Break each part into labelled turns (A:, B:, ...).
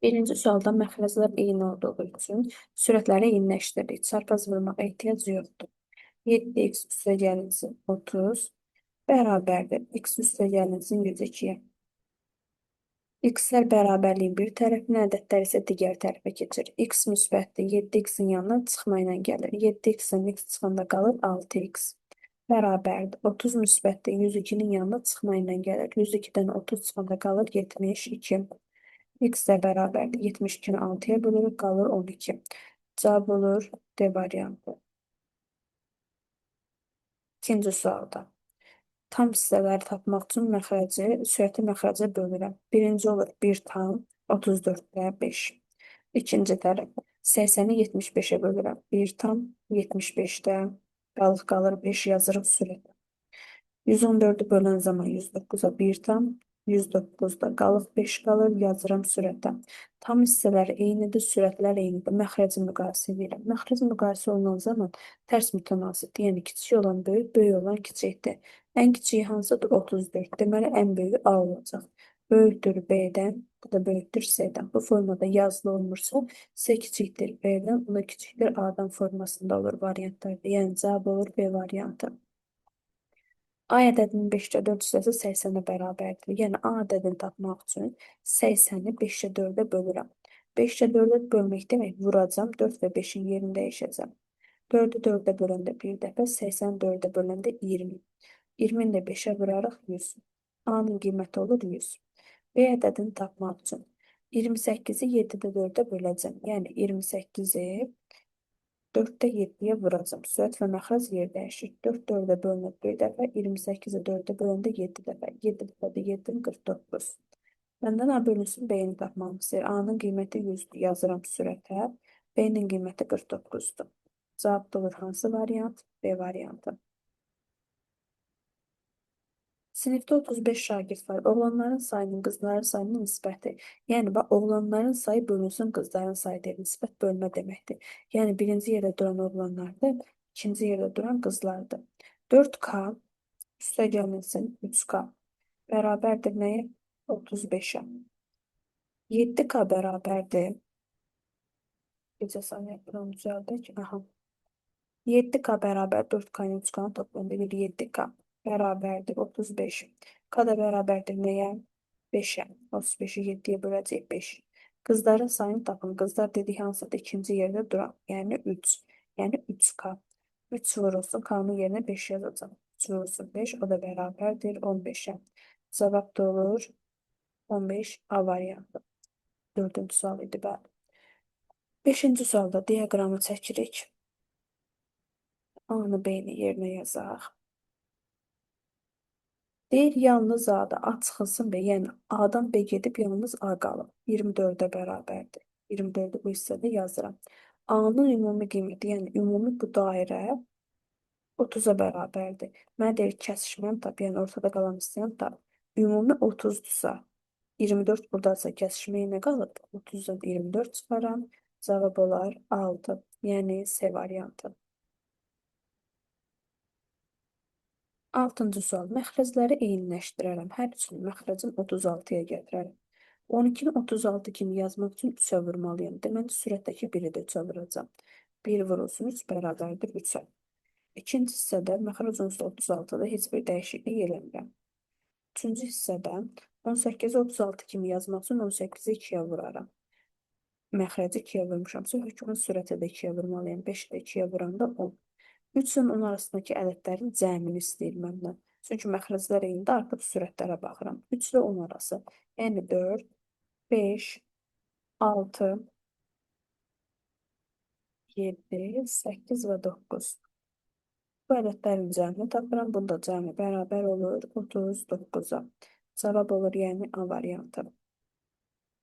A: Birinci sualda məxrəclər eyni olduğu üçün sürətləri eyniləşdirdik. Çarpaz vurmağa ehtiyac yoxdur. 7x üstəgəlinsin 30 bərabərdir. X üstəgəlinsin 102-yə. X-lər bərabərliyin bir tərəfinə, ədədlər isə digər tərəfə keçir. X müsbətdir. 7x-in yanına çıxma ilə gəlir. 7x-in x çıxanda qalır 6x. Bərabərdir. 30 müsbətdir. 102-nin yanına çıxma ilə gəlir. 102-dən 30 çıxanda qalır 72. X də bərabərdir. 72-ni 6-ya bölürük, qalır 12. Cavab olur D variantı. İkinci sualda. Tam hissələri tapmaq üçün sürəti məxrəcə bölürəm. Birinci olur 1 tam 34-də 5. İkinci tərəf 80-i 75-ə bölürəm. 1 tam 75-də qalır 5 yazırıq sürətə. 114-ü bölən zaman 109-a 1 tam 109-da qalıq 5 qalır, yazıram sürətə. Tam hissələr eynidir, sürətlər eynidir. Məxrəci müqayisə edirəm. Məxrəci müqayisə olunan zaman tərs mütənasibdir. Yəni kiçik olan böyük, böyük olan kiçikdir. Ən kiçiyi hansıdır? 34. Deməli, ən böyüyü A olacaq. Böyükdür B-dən, bu da böyükdür C-dən. Bu formada yazılı olmursa, C kiçikdir B-dən, bu da kiçikdir A-dan formasında olur variantlarda. Yəni cavab olur B variantı. A ədədinin 5-də 4 hissəsi 80-ə bərabərdir. Yəni A ədədini tapmaq üçün 80-i 5-də 4-ə bölürəm. 5-də 4-ə bölmək demək, vuracam, 4 və 5-in yerini dəyişəcəm. 4-ü 4-ə böləndə bir dəfə, 80-i 4-ə böləndə 20. 20-ni də 5-ə vuraraq 100. A-nın qiyməti olur 100. B ədədini tapmaq üçün 28-i 7-də 4-ə böləcəm. Yəni 28-i 4-də 7-yə vuracam. Sürət və məxrəc yer dəyişir. 4 4-ə bölünür bir dəfə, 28-i 4-ə böləndə 7 dəfə. 7 dəfə də 7 49. Məndən A bölünsün B-ni tapmamı istəyir. A-nın qiyməti 100-dür. Yazıram sürətə. B-nin qiyməti 49-dur. Cavab da olur hansı variant? B variantı. Sinifdə 35 şagird var. Oğlanların sayının qızların sayının nisbəti. Yəni, oğlanların sayı bölünsün qızların sayıdır. Nisbət bölmə deməkdir. Yəni, birinci yerdə duran oğlanlardır, ikinci yerdə duran qızlardır. 4K üstə gəlinsin 3K bərabərdir nəyə? 35-ə. 7K bərabərdir. Gecə saniyə bunu düzəldək. Aha. 7K bərabər 4K-nın 3K-nın toplamı verir 7K. Bərabərdir 35. K da bərabərdir nəyə? 5-ə. 35-i 7-yə böləcək 5. Qızların sayını tapın. Qızlar dedik hansıdır? İkinci yerdə duran. Yəni 3. Yəni 3K. 3 vurulsun. K-nın yerinə 5 yazacaq. 3 vurulsun 5. O da bərabərdir 15-ə. Cavab da olur 15 A variantı. 4-cü sual idi bəli. 5-ci sualda diaqramı çəkirik. A-nı B-ni yerinə yazaq. Deyir, yalnız A-da A çıxılsın B, yəni A-dan B gedib yalnız A qalıb. 24-ə bərabərdir. 24-ü bu hissədə yazıram. A-nın ümumi qiyməti, yəni ümumi bu dairə 30-a bərabərdir. Mənə deyir, kəsişməni tap, yəni ortada qalan hissəni tap. Ümumi 30-dursa, 24 buradasa kəsişməyə nə qalıb? 30-dan 24 çıxaram. Cavab olar 6. Yəni C variantı. 6-cı sual. Məxrəcləri eyniləşdirərəm. Hər üçün məxrəcin 36-ya gətirərəm. 12-ni 36 kimi yazmaq üçün 3-ə vurmalıyam. Deməli, sürətdəki 1-i də 3-ə vuracam. 1 vurulsun 3 bərabərdir 3-ə. İkinci hissədə məxrəc onsuz 36-da heç bir dəyişiklik eləmirəm. Üçüncü hissədə 18-i 36 kimi yazmaq üçün 18-i 2-yə vuraram. Məxrəci 2-yə vurmuşamsa, hökmün sürətə də 2-yə vurmalıyam. 5-i də 2-yə vuranda 10. 3 ilə 10 arasındakı ədədlərin cəmini istəyir məndən. Çünki məxrəclər eynidə artıq sürətlərə baxıram. 3 ilə 10 arası. Yəni 4, 5, 6, 7, 8 və 9. Bu ədədlərin cəmini tapıram. Bunda cəmi bərabər olur 39-a. Cavab olur yəni A variantı.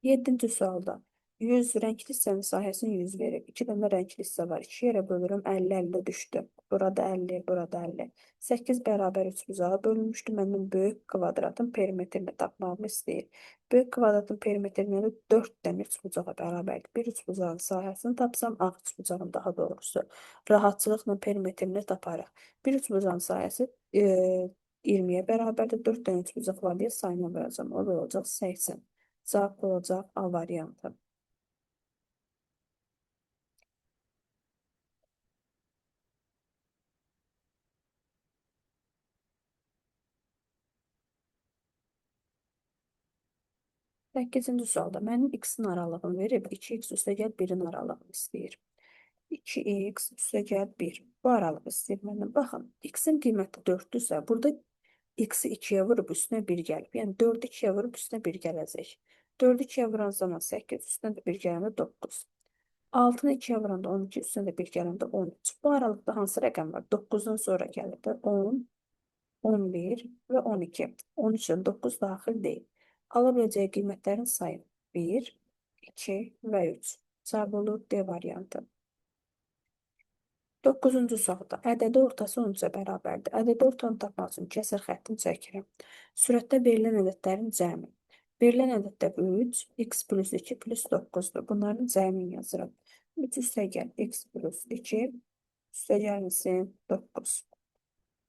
A: 7-ci sualda 100 rəngli hissənin sahəsini 100 verir. 2 dənə rəngli hissə var. 2 yerə bölürəm 50-50 düşdü. Burada 50, burada 50. 8 bərabər 3 bucağa bölünmüşdü. Məndən böyük kvadratın perimetrini tapmağımı istəyir. Böyük kvadratın perimetri nədir? 4 dən 3 bucağa bərabərdir. Bir 3 bucağın sahəsini tapsam, ağ 3 bucağın daha doğrusu rahatçılıqla perimetrini taparıq. Bir 3 bucağın sahəsi 20-yə bərabərdir. 4 dən 3 bucaq var deyə sayına vuracam. O da olacaq 80. Cavab olacaq A variantı. 8-ci sualda mənim x-in aralığını verib 2x üstəgəl 1-in aralığını istəyir. 2x üstəgəl 1. Bu aralıq istəyir məndən. Baxın, x-in qiyməti 4-dürsə, burada x-i 2-yə vurub üstünə 1 gəlib. Yəni 4-ü 2-yə vurub üstünə 1 gələcək. 4-ü 2-yə vuran zaman 8, üstünə də 1 gələndə 9. 6-nı 2-yə vuranda 12, üstünə də 1 gələndə 13. Bu aralıqda hansı rəqəm var? 9-dan sonra gəlir də 10, 11 və 12. 13-dən 9 daxil deyil. Ala biləcəyi qiymətlərin sayı 1, 2 və 3. Cavab olur D variantı. 9-cu sualda ədədi ortası 13-ə bərabərdir. Ədədi ortanı tapmaq üçün kəsr xəttini çəkirəm. Sürətdə verilən ədədlərin cəmi. Verilən ədədlər 3, x plus 2 plus 9-dur. Bunların cəmini yazıram. 3 üstəgəl x plus 2 üstəgəlsin 9.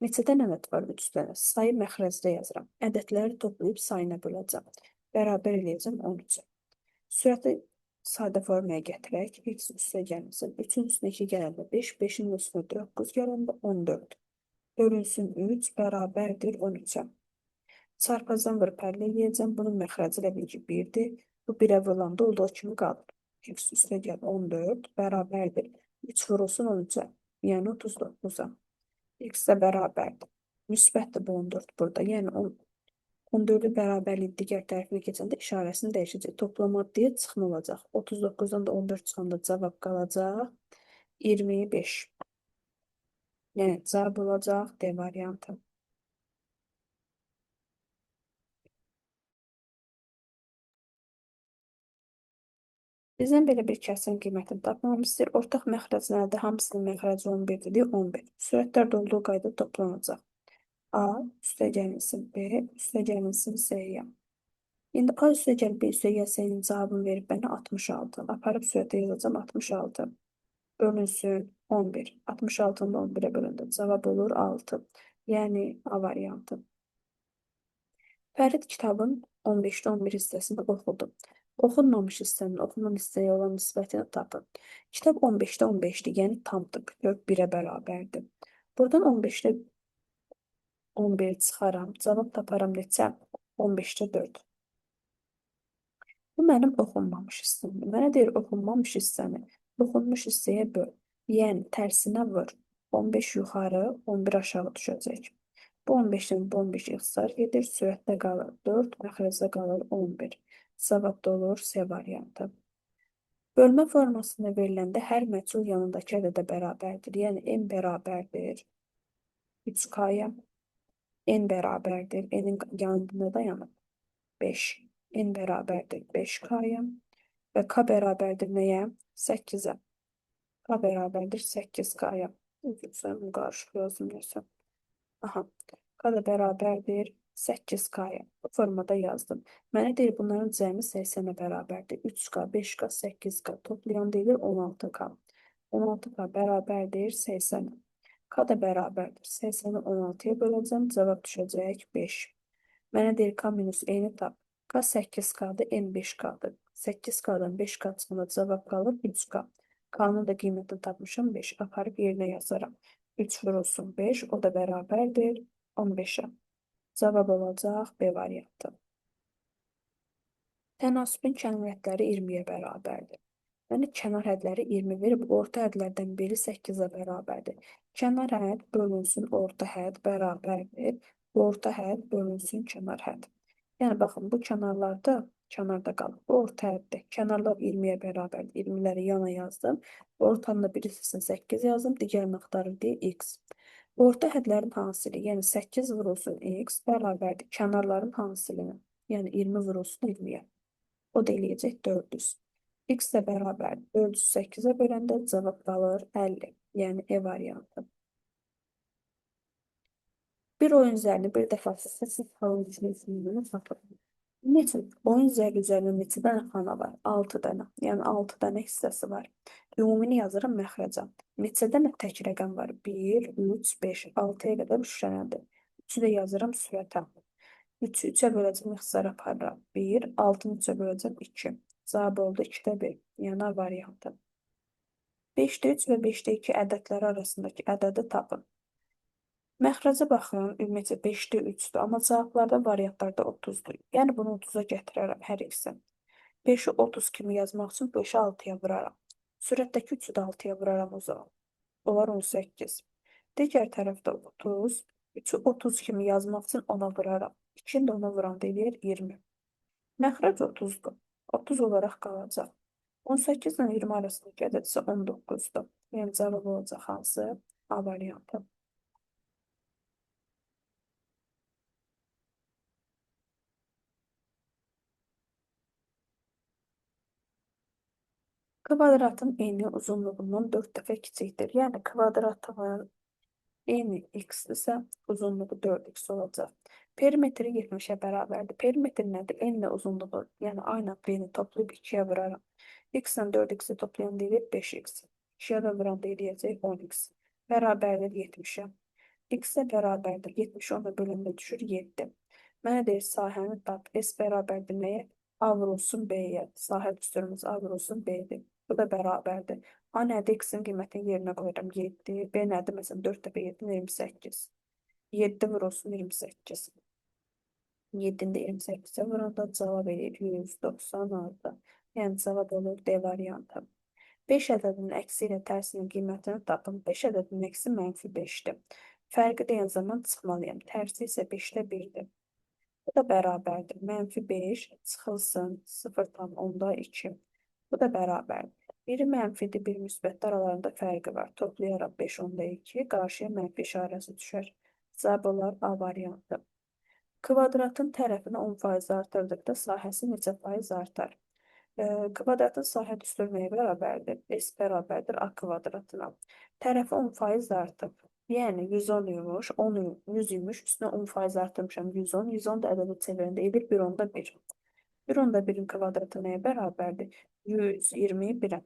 A: Neçədən ədəd var 3 dənə? Sayı məxrəcdə yazıram. Ədədləri toplayıb sayına böləcəm. Bərabər eləyəcəm 13-ə. Sürəti sadə formaya gətirək. X üstəgəlsin. 3-ün üstünə 2 gələndə 5, 5-in üstünə 9 gələndə 14. Bölünsün 3 bərabərdir 13-ə. Çarpazdan vurub əllə eləyəcəm. Bunun məxrəci elə bil ki 1-dir. Bu 1-ə vurulanda olduğu kimi qalır. X üstəgəl 14 bərabərdir. 3 vurulsun 13-ə. Yəni 39-a. X-ə bərabərdir. Müsbətdir bu 14 burada. Yəni 14-ü bərabərlik digər tərəfinə keçəndə işarəsini dəyişəcək. Toplama deyə çıxma olacaq. 39-dan da 14 çıxanda cavab qalacaq 25. Yəni cavab olacaq D variantı. Bizdən belə bir kəsin qiymətini tapmamız istəyir. Ortaq məxrəc nədir? Hamısının məxrəci 11-dir. 11. Sürətlər olduğu qayda toplanacaq. A üstəgəlsin B üstəgəlsin C-yə. İndi A üstəgəl B üstəgəl C-nin cavabını verib mənə 66. Aparıb sürətə yazacağım 66. Bölünsün 11. 66-nı 11-ə böləndə cavab olur 6. Yəni A variantı. Fərid kitabın 15-də 11 hissəsini oxudu. Oxunmamış hissənin oxunan hissəyə olan nisbətini tapın. Kitab 15-də 15-dir, yəni tamdır. 1-ə bərabərdir. Buradan 15-də 11 çıxaram. Cavab taparam neçə? 15-də 4. Bu mənim oxunmamış hissəmdir. Mənə deyir oxunmamış hissəni oxunmuş hissəyə böl. Yəni tərsinə vur. 15 yuxarı, 11 aşağı düşəcək. Bu 15-dən bu 15 ixtisar gedir. Sürətdə qalır 4, məxrəcdə qalır 11. Cavab da olur C variantı. Bölmə formasında veriləndə hər məchul yanındakı ədədə bərabərdir. Yəni n bərabərdir 3k-ya. N bərabərdir. N-in yanında dayanıb 5. N bərabərdir 5k-ya. Və k bərabərdir nəyə? 8-ə. K bərabərdir 8k-ya. Üzrsən, qarışıq yazım nəsə. Aha. K da bərabərdir 8k-ya. Bu formada yazdım. Mənə deyir bunların cəmi 80-ə bərabərdir. 3k, 5k, 8k. Toplayan deyir 16k. 16k bərabərdir 80-ə. K da bərabərdir. 80-i 16-ya böləcəm. Cavab düşəcək 5. Mənə deyir k minus n-i tap. K 8k'dır, n 5k'dır. 8k'dan 5k çıxanda cavab qalır 3k. K-nın da qiymətini tapmışam 5. Aparıb yerinə yazaram. 3 vurulsun 5, o da bərabərdir 15-ə. Cavab olacaq B variantı. Tənasübün kənar hədləri 20-yə bərabərdir. Yəni kənar hədləri 20 verib, orta hədlərdən biri 8-ə bərabərdir. Kənar hədd bölünsün orta hədd bərabərdir. Orta hədd bölünsün kənar hədd. Yəni baxın, bu kənarlarda qalır. Bu orta həddir. Kənarlar 20-yə bərabərdir. 20-ləri yana yazdım. Ortanın da birisini 8 yazdım. Digərini axtarır x. Orta hədlərin hansıdır? Yəni 8 vurulsun x bərabərdir. Kənarların hansıdır? Yəni 20 vurulsun 20-yə. O da eləyəcək 400. X də bərabər 408-ə böləndə cavab qalır 50. Yəni E variantı. Bir oyun zərli bir dəfə siz halın düşünürsünüzünü tapın. Neçə? Oyun zərli üzərində neçə dənə xana var? 6 dənə. Yəni 6 dənə hissəsi var. Ümumini yazıram məxrəcə. Neçə dənə tək rəqəm var? 1, 3, 5, 6-ya qədər 3 dənədir. 3-ü də yazıram sürətə. 3-ü 3-ə böləcəm, ixtisar aparıram. 1, 6-nı 3-ə böləcəm 2. Cavab oldu 2-də 1. Yəni A variantı. 5-də 3 və 5-də 2 ədədləri arasındakı ədədi tapın. Məxrəcə baxın, ümumiyyətcə 5-də 3-dür, amma cavablarda, variantlarda 30-dur. Yəni bunu 30-a gətirərəm hər ikisini. 5-i 30 kimi yazmaq üçün 5-i 6-ya vuraram. Sürətdəki 3-ü də 6-ya vuraram o zaman. Olar 18. Digər tərəfdə 30, 3-ü 30 kimi yazmaq üçün 10-a vuraram. 2-ni də 10-a vuranda eləyir 20. Məxrəc 30-dur. 30 olaraq qalacaq. 18 ilə 20 arasındakı ədəd isə 19-dur. Yəni cavab olacaq hansı? A variantı. Kvadratın eni uzunluğundan 4 dəfə kiçikdir. Yəni kvadratın eni x-dirsə, uzunluğu 4x olacaq. Perimetri 70-ə bərabərdir. Perimetr nədir? Enlə uzunluğu, yəni A ilə B-ni toplayıb 2-yə vuraram. X ilə 4x-i toplayanda eləyir 5x. 2-yə də vuranda eləyəcək 10x. Bərabərdir 70-ə. X-ə bərabərdir. 70 ona bölündə düşür 7. Mənə deyir sahəni tap. S bərabərdir nəyə? A vurulsun B-yə. Sahə düsturumuz A vurulsun B-dir. Bu da bərabərdir. A nədir? X-in qiymətini yerinə qoyuram 7. B nədir? Məsələn 4 dəfə 7 28. 7 vurulsun 28. 7-ni də 28-ə vuranda cavab edir 196. Yəni cavab olur D variantı. 5 ədədinin əksi ilə tərsinin qiymətini tapın. 5 ədədinin əksi -5-dir. Fərqi deyən zaman çıxmalıyam. Tərsi isə 5-də 1-dir. Bu da bərabərdir. -5 çıxılsın 0,2. Bu da bərabərdir. Biri mənfidir, biri müsbətdir. Aralarında fərqi var. Toplayaraq 5/2, qarşıya mənfi işarəsi düşər. Cavab olar A variantı. Kvadratın tərəfini 10% artırdıqda sahəsi neçə faiz artar? Kvadratın sahə düstur nəyə bərabərdir? S bərabərdir A kvadratına. Tərəfi 10% artıb. Yəni 110 imiş, 100 imiş, üstünə 10% artırmışam 110. 110 da ədədə çevirəndə edir 1/1. 1/1-in kvadratı nəyə bərabərdir? 121-ə.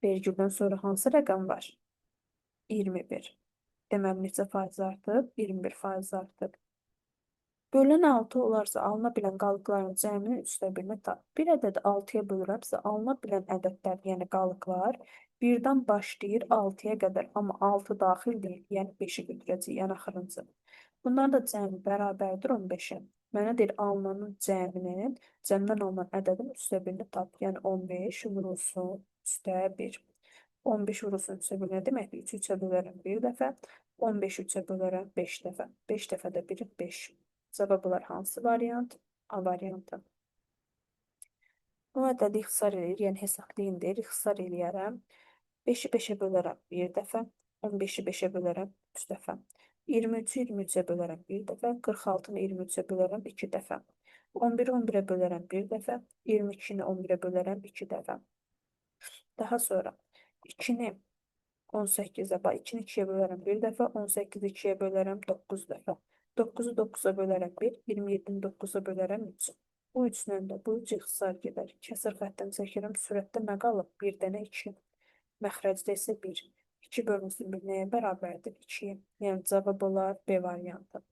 A: Vergüldən sonra hansı rəqəm var? 21. Deməli neçə faiz artıb? 21% artıb. Bölünən 6 olarsa alına bilən qalıqların cəminin 3/1-ni tap. Bir ədədi 6-ya bölürəmsə, alına bilən ədədlər, yəni qalıqlar 1-dən başlayır 6-ya qədər, amma 6 daxil deyil, yəni 5-i götürəcəyik, yəni axırıncı. Bunların da cəmi bərabərdir 15-ə. Mənə deyir alınanın cəminin, cəmdən alınan ədədin 3/1-ni tap, yəni 15 vurulsun 3/1. 15 vurulsun 3/1 nə deməkdir? 3-ü 3-ə bölərəm 1 dəfə, 15-i 3-ə bölərəm 5 dəfə. 5 dəfə də 1 5. Cavab olar hansı variant? A variantı. Bu ədədi ixtisar eləyir, yəni hesablayın deyir, ixtisar eləyərəm. 5-i 5-ə bölərəm 1 dəfə, 15-i 5-ə bölərəm 3 dəfə. 23-ü 23-ə bölərəm 1 dəfə, 46-nı 23-ə bölərəm 2 dəfə. 11-i 11-ə bölərəm 1 dəfə, 22-ni 11-ə bölərəm 2 dəfə. Daha sonra 2-ni 18-ə, bax 2-ni 2-yə bölərəm 1 dəfə, 18-i 2-yə bölərəm 9 dəfə. 9-u 9-a bölərəm 1, 27-ni 9-a bölərəm 3. Bu 3-lə də bu 3 ixtisar gedər. Kəsir xəttdən çəkirəm, sürətdə nə qalıb? 1 dənə 2. Məxrəcdə isə 1. 2 bölünsün 1 nəyə bərabərdir? 2-yə. Yəni cavab olar B variantı.